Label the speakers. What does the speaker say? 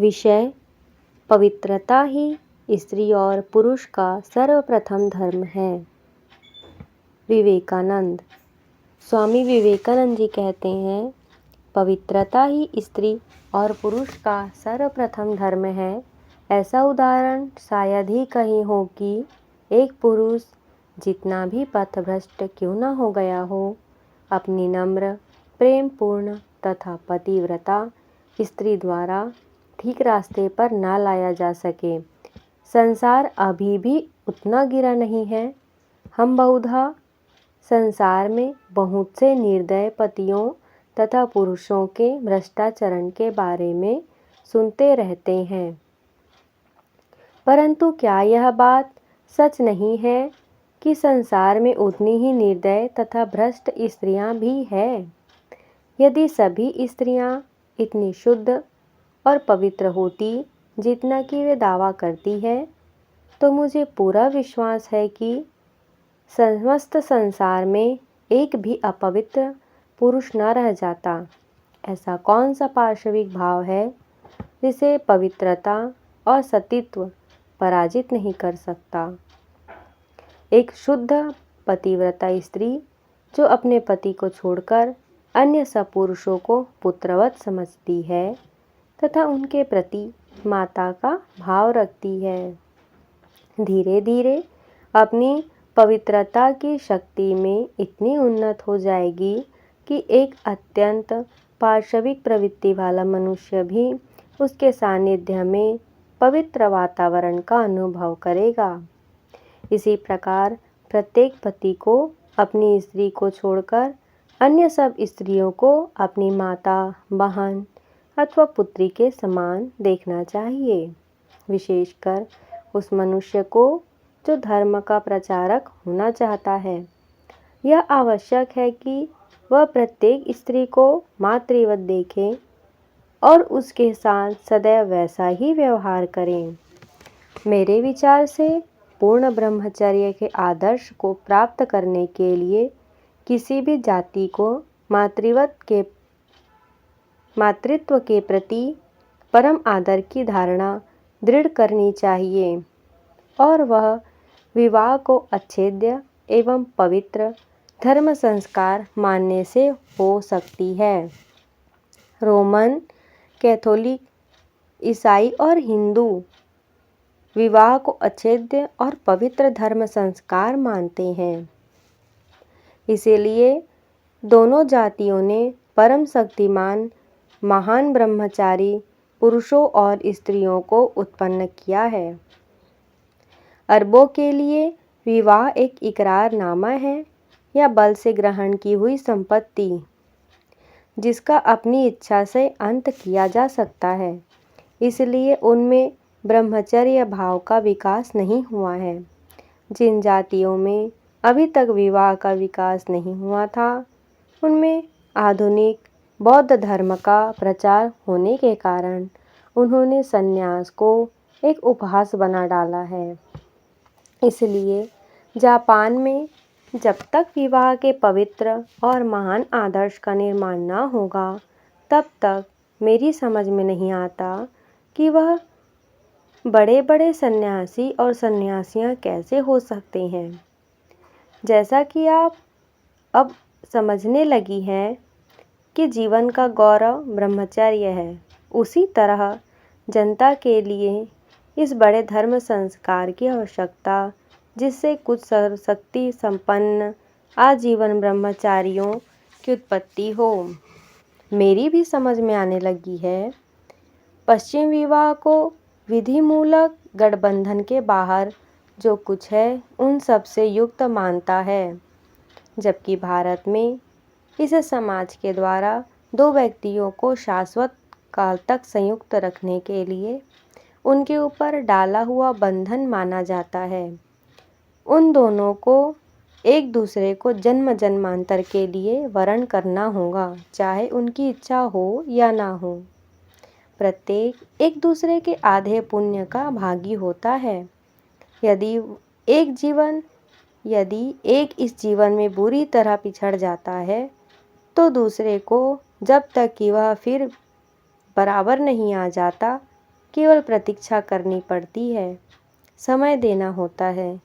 Speaker 1: विषय: पवित्रता ही स्त्री और पुरुष का सर्वप्रथम धर्म है। विवेकानंद। स्वामी विवेकानंद जी कहते हैं, पवित्रता ही स्त्री और पुरुष का सर्वप्रथम धर्म है। ऐसा उदाहरण शायद ही कहीं हो कि एक पुरुष जितना भी पथभ्रष्ट क्यों न हो गया हो, अपनी नम्र, प्रेमपूर्ण तथा पतिव्रता स्त्री द्वारा ठीक रास्ते पर ना लाया जा सके। संसार अभी भी उतना गिरा नहीं है। हम बहुधा संसार में बहुत से निर्दय पतियों तथा पुरुषों के भ्रष्टाचरण के बारे में सुनते रहते हैं, परंतु क्या यह बात सच नहीं है कि संसार में उतनी ही निर्दय तथा भ्रष्ट स्त्रियां भी हैं? यदि सभी स्त्रियां इतनी शुद्ध और पवित्र होती जितना कि वे दावा करती है, तो मुझे पूरा विश्वास है कि समस्त संसार में एक भी अपवित्र पुरुष न रह जाता। ऐसा कौन सा पार्श्विक भाव है जिसे पवित्रता और सतीत्व पराजित नहीं कर सकता? एक शुद्ध पतिव्रता स्त्री जो अपने पति को छोड़कर अन्य सब पुरुषों को पुत्रवत समझती है तथा उनके प्रति माता का भाव रखती है, धीरे धीरे अपनी पवित्रता की शक्ति में इतनी उन्नत हो जाएगी कि एक अत्यंत पार्श्विक प्रवृत्ति वाला मनुष्य भी उसके सानिध्य में पवित्र वातावरण का अनुभव करेगा। इसी प्रकार प्रत्येक पति को अपनी स्त्री को छोड़कर अन्य सब स्त्रियों को अपनी माता, बहन अथवा पुत्री के समान देखना चाहिए, विशेषकर उस मनुष्य को जो धर्म का प्रचारक होना चाहता है। यह आवश्यक है कि वह प्रत्येक स्त्री को मातृवत देखे और उसके साथ सदैव वैसा ही व्यवहार करें। मेरे विचार से पूर्ण ब्रह्मचर्य के आदर्श को प्राप्त करने के लिए किसी भी जाति को मातृत्व के प्रति परम आदर की धारणा दृढ़ करनी चाहिए और वह विवाह को अच्छेद्य एवं पवित्र धर्म संस्कार मानने से हो सकती है। रोमन कैथोलिक, ईसाई और हिंदू विवाह को अच्छेद्य और पवित्र धर्म संस्कार मानते हैं। इसीलिए दोनों जातियों ने परम शक्तिमान महान ब्रह्मचारी पुरुषों और स्त्रियों को उत्पन्न किया है। अरबों के लिए विवाह एक इकरारनामा है या बल से ग्रहण की हुई संपत्ति, जिसका अपनी इच्छा से अंत किया जा सकता है। इसलिए उनमें ब्रह्मचर्य भाव का विकास नहीं हुआ है। जिन जातियों में अभी तक विवाह का विकास नहीं हुआ था, उनमें आधुनिक बौद्ध धर्म का प्रचार होने के कारण उन्होंने संन्यास को एक उपहास बना डाला है। इसलिए जापान में जब तक विवाह के पवित्र और महान आदर्श का निर्माण न होगा, तब तक मेरी समझ में नहीं आता कि वह बड़े बड़े सन्यासी और सन्यासियां कैसे हो सकते हैं। जैसा कि आप अब समझने लगी हैं कि जीवन का गौरव ब्रह्मचर्य है, उसी तरह जनता के लिए इस बड़े धर्म संस्कार की आवश्यकता, जिससे कुछ सर्वशक्ति संपन्न आजीवन ब्रह्मचारियों की उत्पत्ति हो, मेरी भी समझ में आने लगी है। पश्चिम विवाह को विधि मूलक गठबंधन के बाहर जो कुछ है उन सब से युक्त मानता है, जबकि भारत में इसे समाज के द्वारा दो व्यक्तियों को शाश्वत काल तक संयुक्त रखने के लिए उनके ऊपर डाला हुआ बंधन माना जाता है। उन दोनों को एक दूसरे को जन्म जन्मांतर के लिए वरण करना होगा, चाहे उनकी इच्छा हो या ना हो। प्रत्येक एक दूसरे के आधे पुण्य का भागी होता है। यदि एक इस जीवन में बुरी तरह पिछड़ जाता है, तो दूसरे को जब तक कि वह फिर बराबर नहीं आ जाता, केवल प्रतीक्षा करनी पड़ती है, समय देना होता है।